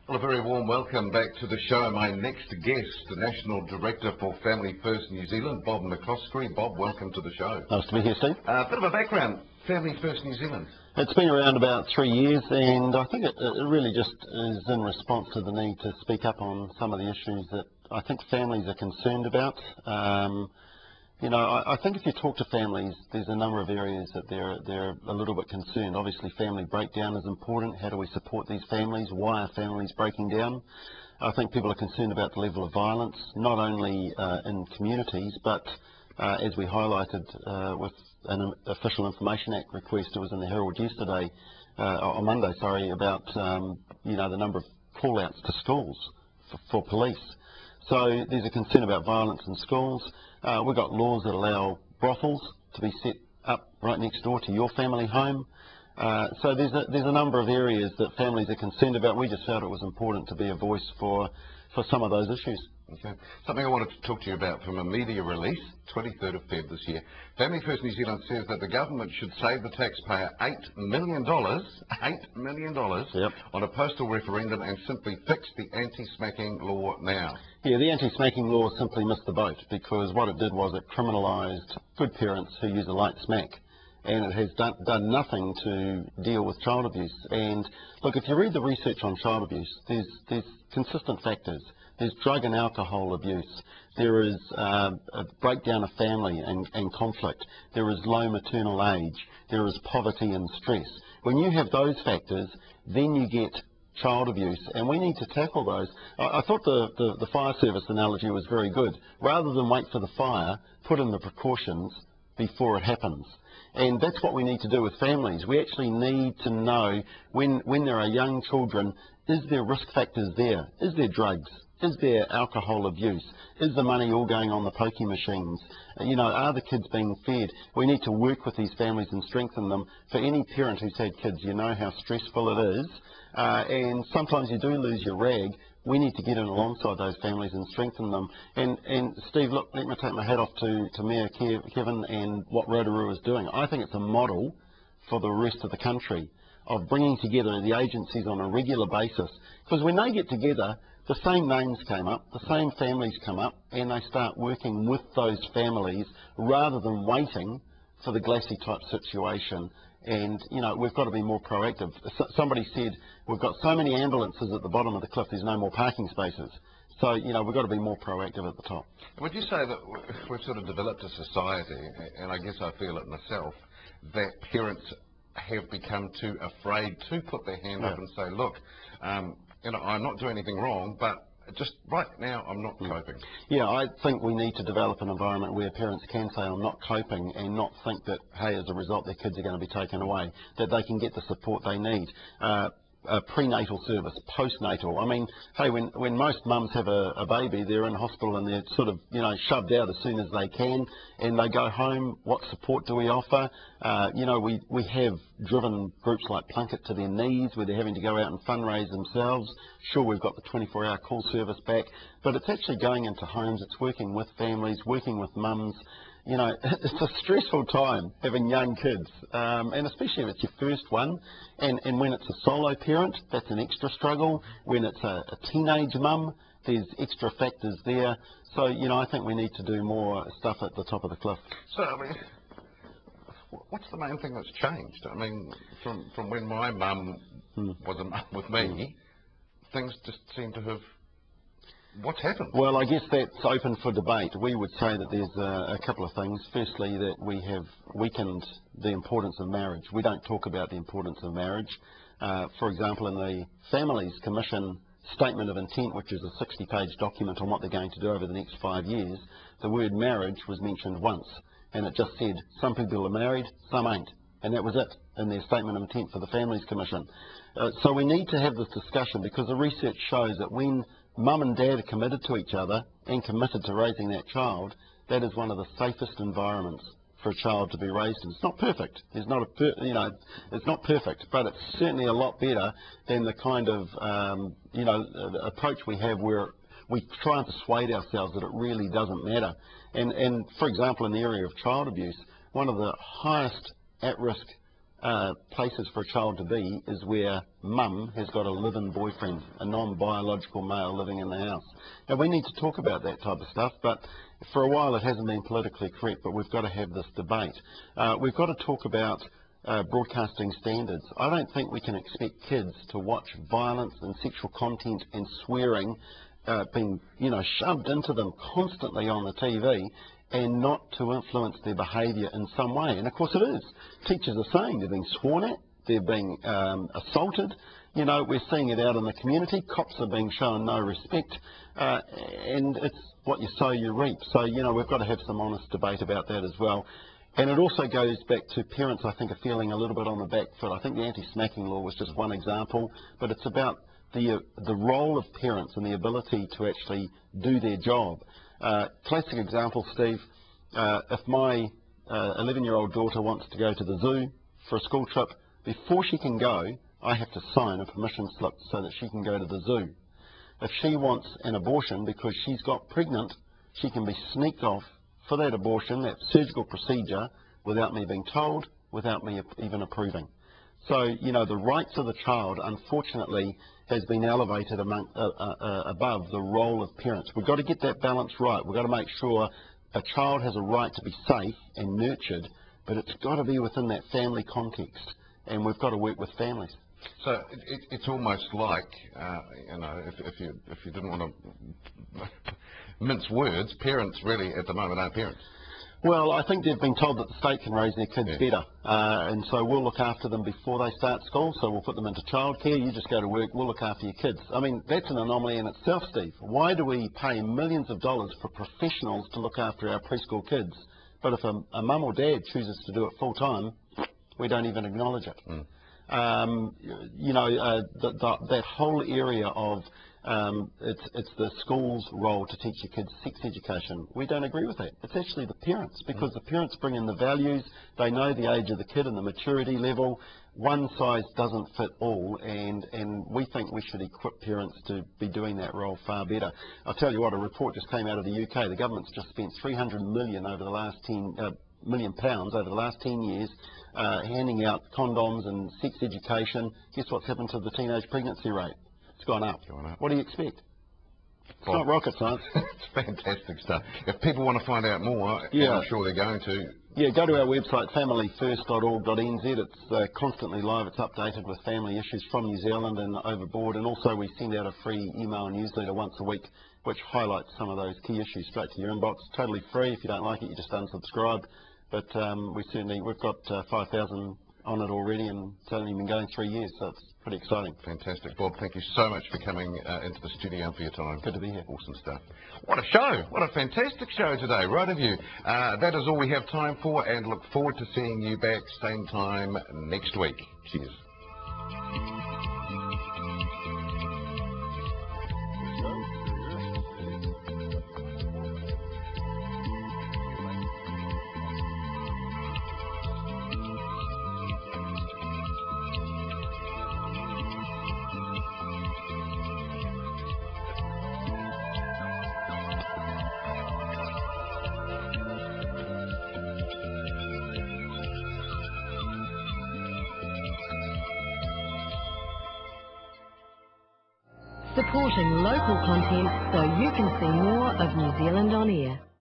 Well, a very warm welcome back to the show. My next guest, the National Director for Family First New Zealand, Bob McCoskrie. Bob, welcome to the show. Nice to be here, Steve. A bit of a background, Family First New Zealand. It's been around about 3 years, and I think it really just is in response to the need to speak up on some of the issues that I think families are concerned about. I think if you talk to families, there's a number of areas that they're a little bit concerned. Obviously, family breakdown is important. How do we support these families? Why are families breaking down? I think people are concerned about the level of violence, not only in communities, but as we highlighted with an Official Information Act request that was in the Herald yesterday, on Monday, about the number of call-outs to schools for police. So there's a concern about violence in schools. We've got laws that allow brothels to be set up right next door to your family home. So there's a number of areas that families are concerned about. We just felt it was important to be a voice for some of those issues. Okay. Something I wanted to talk to you about from a media release, 23rd of Feb this year. Family First New Zealand says that the government should save the taxpayer $8 million, $8 million on a postal referendum and simply fix the anti-smacking law now. Yeah, the anti-smacking law simply missed the boat because what it did was it criminalised good parents who use a light smack, and it has done nothing to deal with child abuse. And look, if you read the research on child abuse, there's consistent factors. There's drug and alcohol abuse. There is a breakdown of family and conflict. There is low maternal age. There is poverty and stress. When you have those factors, then you get child abuse, and we need to tackle those. I thought the fire service analogy was very good. Rather than wait for the fire, put in the precautions before it happens. And that's what we need to do with families. We actually need to know when there are young children, is there risk factors there? Is there drugs? Is there alcohol abuse? Is the money all going on the pokie machines? Are the kids being fed? We need to work with these families and strengthen them. For any parent who's had kids, you know how stressful it is. And sometimes you do lose your rag. We need to get in alongside those families and strengthen them. And Steve, look, let me take my hat off to Mayor Kevin and what Rotoview is doing. I think it's a model for the rest of the country of bringing together the agencies on a regular basis. Because when they get together, the same names came up, the same families come up, and they start working with those families rather than waiting for the glassy type situation. And, we've got to be more proactive. Somebody said, we've got so many ambulances at the bottom of the cliff, there's no more parking spaces. So, we've got to be more proactive at the top. Would you say that we've sort of developed a society, and I guess I feel it myself, that parents have become too afraid to put their hand up and say, look, I'm not doing anything wrong, but just right now I'm not coping. Yeah, I think we need to develop an environment where parents can say I'm not coping and not think that, hey, as a result their kids are going to be taken away, that they can get the support they need. A prenatal service, postnatal. I mean, hey, when most mums have a baby, they're in hospital and they're sort of, shoved out as soon as they can, and they go home. What support do we offer? We have driven groups like Plunket to their knees where they're having to go out and fundraise themselves. Sure, we've got the 24-hour call service back, but it's actually going into homes. It's working with families, working with mums. It's a stressful time having young kids, and especially if it's your first one, and when it's a solo parent, that's an extra struggle. When it's a teenage mum, there's extra factors there. So, I think we need to do more stuff at the top of the cliff. So, what's the main thing that's changed? I mean, from when my mum was a mum with me, things just seem to have... What's happened? Well, I guess that's open for debate. We would say that there's a couple of things. Firstly, that we have weakened the importance of marriage. We don't talk about the importance of marriage. For example, in the Families Commission Statement of Intent, which is a 60-page document on what they're going to do over the next 5 years, the word marriage was mentioned once, and it just said some people are married, some ain't. And that was it in their Statement of Intent for the Families Commission. So we need to have this discussion because the research shows that when mum and dad are committed to each other and committed to raising that child, that is one of the safest environments for a child to be raised in. It's not perfect. It's not perfect, but it's certainly a lot better than the kind of approach we have where we try and persuade ourselves that it really doesn't matter. And for example, in the area of child abuse, one of the highest at-risk places for a child to be is where mum has got a live-in boyfriend, a non-biological male living in the house. Now, we need to talk about that type of stuff, but for a while it hasn't been politically correct, but we've got to have this debate. We've got to talk about broadcasting standards. I don't think we can expect kids to watch violence and sexual content and swearing being, shoved into them constantly on the TV and not to influence their behaviour in some way. And of course it is. Teachers are saying they're being sworn at, they're being assaulted. We're seeing it out in the community. Cops are being shown no respect, and it's what you sow you reap. So, we've got to have some honest debate about that as well. And it also goes back to parents, I think, are feeling a little bit on the back foot. I think the anti-smacking law was just one example, but it's about the role of parents and the ability to actually do their job. Classic example, Steve, if my 11-year-old daughter wants to go to the zoo for a school trip, before she can go, I have to sign a permission slip so that she can go to the zoo. If she wants an abortion because she's got pregnant, she can be sneaked off for that abortion, that surgical procedure, without me being told, without me even approving. So, the rights of the child, unfortunately, has been elevated above the role of parents. We've got to get that balance right. We've got to make sure a child has a right to be safe and nurtured, but it's got to be within that family context, and we've got to work with families. So it's almost like, if you didn't want to mince words, parents really at the moment aren't parents. Well, I think they've been told that the state can raise their kids better, and so we'll look after them before they start school, so we'll put them into childcare, you just go to work, we'll look after your kids. I mean, that's an anomaly in itself, Steve. Why do we pay millions of dollars for professionals to look after our preschool kids, but if a mum or dad chooses to do it full-time, we don't even acknowledge it? That whole area of it's the school's role to teach your kids sex education. We don't agree with that. It's actually the parents, because the parents bring in the values, they know the age of the kid and the maturity level. One size doesn't fit all, and we think we should equip parents to be doing that role far better. I'll tell you what, a report just came out of the UK. The government's just spent £300 million over the last 10 million pounds over the last 10 years handing out condoms and sex education. Guess what's happened to the teenage pregnancy rate? It's gone up. What do you expect? It's not rocket science. It's fantastic stuff. If people want to find out more, I'm sure they're going to. Yeah, go to our website, familyfirst.org.nz. It's constantly live. It's updated with family issues from New Zealand and overboard. And also we send out a free email newsletter once a week which highlights some of those key issues straight to your inbox. Totally free. If you don't like it, you just unsubscribe. But we've got 5,000 on it already, and it's only been going 3 years, so it's pretty exciting. Fantastic. Bob, thank you so much for coming into the studio and for your time. Good to be here. Awesome stuff. What a show. What a fantastic show today. Rotoview. That is all we have time for, and look forward to seeing you back same time next week. Cheers. Supporting local content so you can see more of New Zealand on air.